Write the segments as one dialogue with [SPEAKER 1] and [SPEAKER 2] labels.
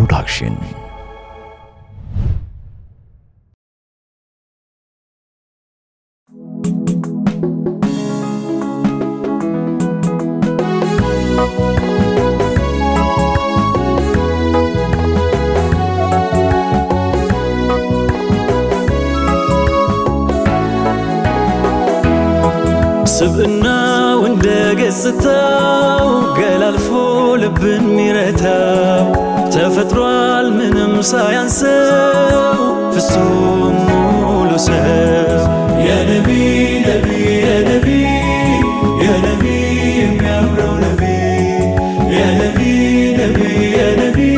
[SPEAKER 1] Production.
[SPEAKER 2] سبقنا وندقستاو قال الفول بن ميرتاو تفتروال من ساينساو في السوم ولساو يا نبي نبي يا نبي يا نبي يا نبي يا نبي نبي يا نبي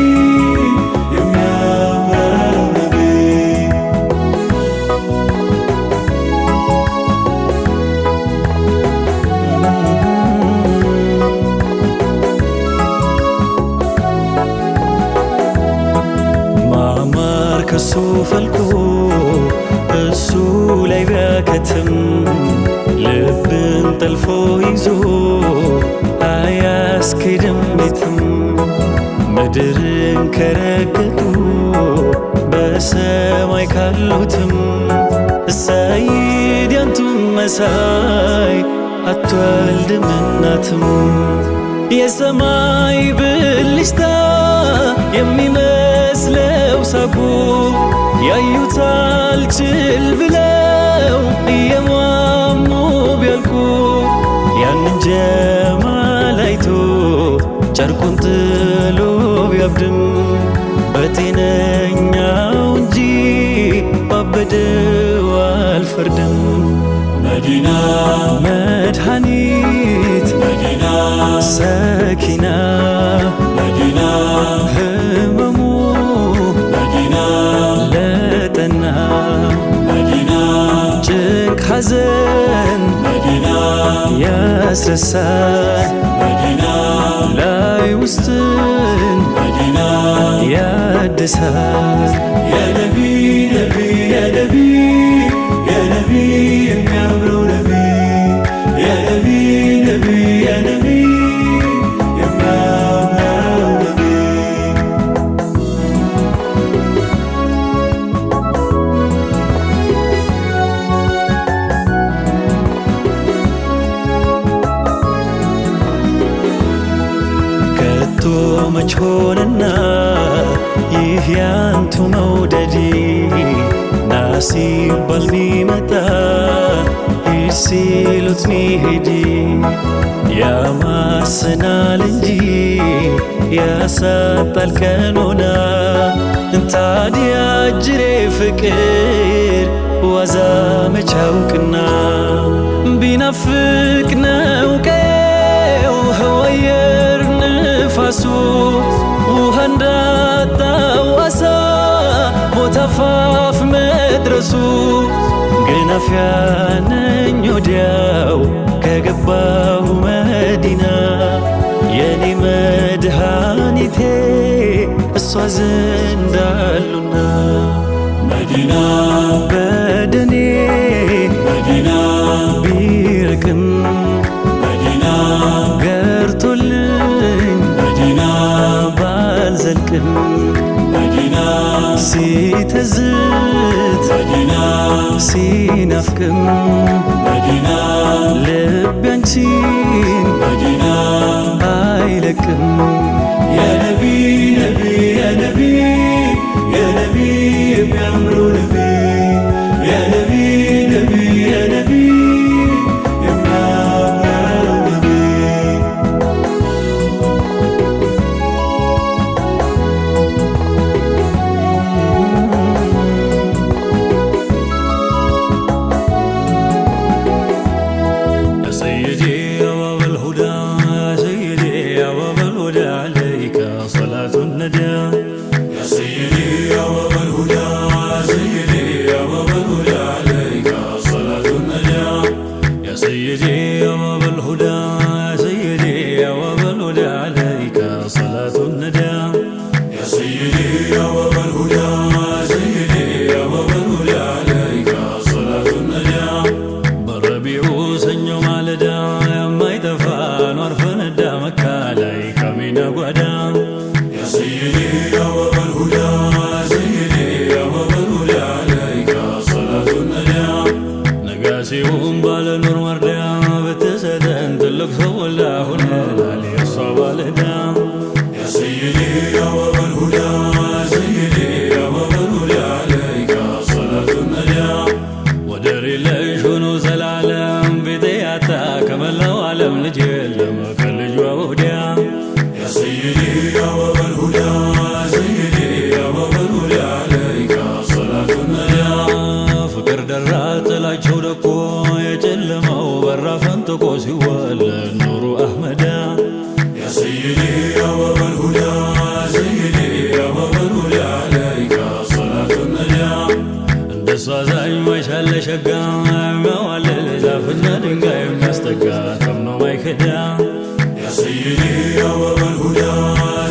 [SPEAKER 2] كسو فلكو السو لاي باكتم لبن طلفو يزو آياس كدمتم مدرن كرقتو بسماي كالوتم السيد ينتم مساي أتوالد مناتم يا سماي باللشتا يمي مسلو ساقو ያዩታል ችል ብለው እየሟሙ ቢያልኩ ያንን ጀማል አይቶ ጨርቁን ጥሎ ቢያብድም በጤነኛው እንጂ ባበደው አልፈርድም። መዲና መድኃኒት መዲና ሰኪና መዲና ህመሙ ለጠና መዲና ጭንቅ ሐዘን መዲና ያስረሳል መዲና ላይ ውስጥን መዲና ያድሳል። ያ ነቢ ነቢ ያ ነቢ ያ ነቢ የሚያምረው ነቢ ያ ነቢ ነቢ ያ ነቢ መች ሆነና ይህ ያንቱ መውደድ ናሲባል ቢመጣ ሂድ ሲሉት ሚሄድ ያማስናል እንጂ ያሳጣል ቀኖና ታዲያ እጅሬ ፍቅር ዋዛ መች ያውቅና ቢናፍቅ ነው ቀየው ህዋየር ንፋሱ ውሃ እንዳጣው አሳ ሞት አፋፍ መድረሱ ግን አፍያ ነኝ ወዲያው ከገባሁ መዲና የኔ መድኃኒቴ እሷ ዘንድ አሉና መዲና በደኔ መዲና ቢርቅም መዲና ገርቶልኝ መዲና ባልዘልቅም መዲና ሲተዝት መዲና ሲናፍቅም መዲና ልቤ አንቺን መዲና አይለቅም። ያ ነቢ ነቢ ያ ነቢ ያ ነቢ የሚያምረው ነቢ ያ ነቢ ነቢ ያ ነቢ
[SPEAKER 1] ለመላው ዓለም ልጅ የለም ከልጇ ወዲያ
[SPEAKER 2] يا سيدي يا باب الهدى سيدي يا باب الهدى عليك صلاة النجا
[SPEAKER 1] ፍቅር ደራ ጥላቸው ደቆ የጨለመው በራ ፈንጥቆ ሲወለድ ኑሩ አህመዳ
[SPEAKER 2] يا سيدي يا باب الهدى سيدي يا باب الهدى عليك صلاة النجا
[SPEAKER 1] እንደሷ ዛኝ ማይሻለ ሸጋ የሚያዋልል ዛፍና ድንጋይ የሚያስጠጋ ተምኖ ማይከዳ
[SPEAKER 2] يا سيدي يا باب الهدى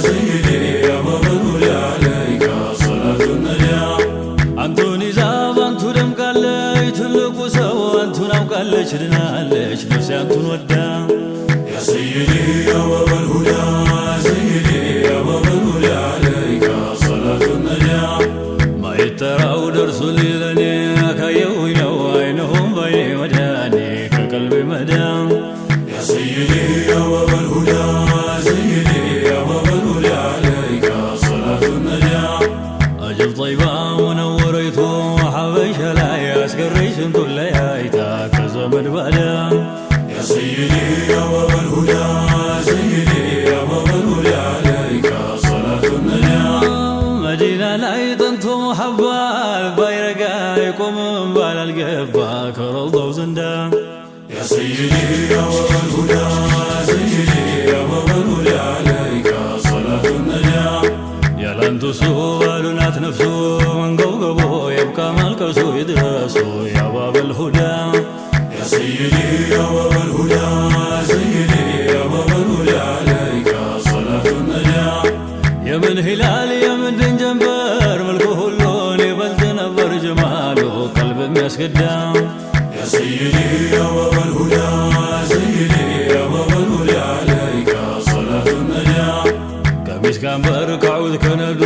[SPEAKER 2] سيدي يا باب الهدى عليك صلاة النجا
[SPEAKER 1] አንቱን ይዛ ባንቱ ደምቃለች ትልቁ ሰው አንቱን አውቃለች ድናለች ነፍሴ አንቱን ወዳ
[SPEAKER 2] يا سيدي يا باب الهدى سيدي يا باب الهدى عليك صلاة النجا
[SPEAKER 1] ማይጠራው ደርሶ ሊለኔ ካየሁኝ ነው አይነሆም ባይኔ ወዳኔ ከቀልቤ መዳን
[SPEAKER 2] يا سيدي يا باب الهدى سيدي يا باب الهدى عليك صلاة النجا
[SPEAKER 1] አጀብ ጠይባ ሙነወረይቱ ሐበሻ ላይ አስገረች ስንቱን ለያይታ ከዘመድ ባዳ
[SPEAKER 2] يا سيدي يا باب الهدى سيدي يا باب الهدى عليك صلاة النجا
[SPEAKER 1] መዲና ላይ ጥንቱ መሐባ ባይረጋ ይቆምም ባላልገባ ከረውዳው ዘንዳ
[SPEAKER 2] يا سيدي يا باب الهدى سيدي يا باب الهدى عليك صلاة النجا
[SPEAKER 1] ያላንቱ ሱ ባሉናት ነፍሱ መንገብገቦ የብቃ ማልቀሱ ይድረሱ ያባበል ሁዳ
[SPEAKER 2] يا سيدي يا باب الهدى سيدي يا باب الهدى عليك صلاة النجا
[SPEAKER 1] የምን ሂላል የምንድን ጀንበር መልኩ ሁሉን ይበልጥ ነበር ጀማሉ ቀልብ የሚያስገዳ
[SPEAKER 2] يا سيدي يا باب الهدى سيدي يا باب الهدى عليك صلاة النجا
[SPEAKER 1] ቀሚስ ካምበር ካዑት ከነዱ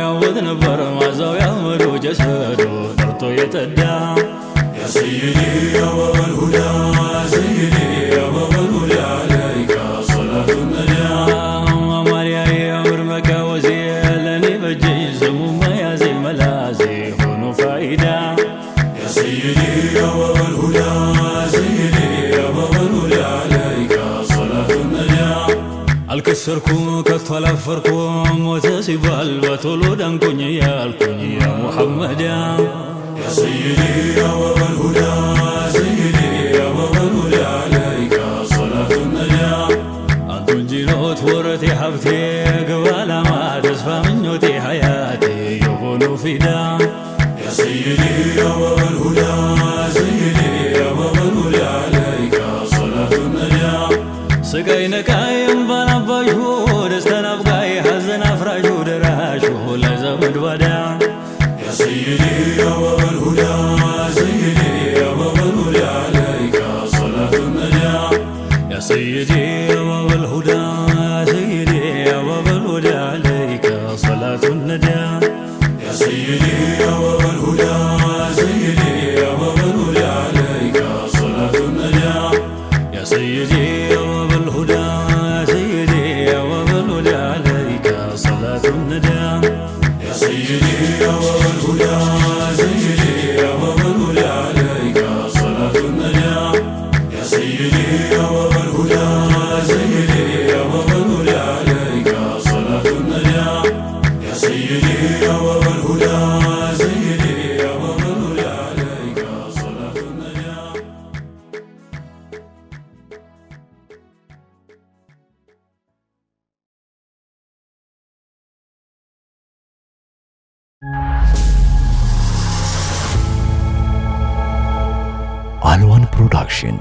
[SPEAKER 1] ያወት ነበር ማዛው ያመዱ ጀሰዱ ጠርቶ የተዳ
[SPEAKER 2] يا سيدي يا باب الهدى سيدي يا باب الهدى عليك صلاة النجا
[SPEAKER 1] ማርያ የምር መቃወዜ ለኔ በጀኝ ስሙ መያዜ መላዜ ሆኖ ፋይዳ
[SPEAKER 2] يا سيدي يا باب الهدى سيدي يا باب الهدى عليك صلاة النجا
[SPEAKER 1] አልከሰርኩም ከቶ አላፈርኩም ሞተ ሲባል በቶሎ ዳንኩኝ ያልኩኝ ያ ሙሐመድ
[SPEAKER 2] يا سيدي يا باب الهدى سيدي يا باب الهدى عليك صلاة النجا
[SPEAKER 1] አንቱን ጂኖት ወረቴ ሀብቴ ገባላማ ተስፋ ምኞቴ ሀያቴ የሆኑ ፊዳ
[SPEAKER 2] يا سيدي يا باب الهدى سيدي يا باب الهدى عليك صلاة النجا
[SPEAKER 1] ስጋይ ነቃይ እምባን አባሹ ደስታን አብቃይ ሐዘን አፍራሹ ደራሹ ለዘመድ ባዳ
[SPEAKER 2] يا سيدي يا باب الهدى سيدي يا باب الهدى عليك صلاة النجا
[SPEAKER 1] يا سيدي يا باب الهدى يا سيدي يا باب الهدى عليك صلاة الندى
[SPEAKER 2] يا سيدي يا باب الهدى سيدي يا باب الهدى عليك صلاة النجا
[SPEAKER 1] يا سيدي يا باب الهدى يا سيدي يا باب الهدى عليك صلاة الندى
[SPEAKER 2] يا سيدي يا باب الهدى سيدي يا باب الهدى عليك صلاة النجا يا سيدي يا باب الهدى سيدي يا باب الهدى عليك صلاة النجا يا سيدي يا باب الهدى سيدي يا باب الهدى عليك صلاة النجا
[SPEAKER 3] አልዋን ፕሮዳክሽን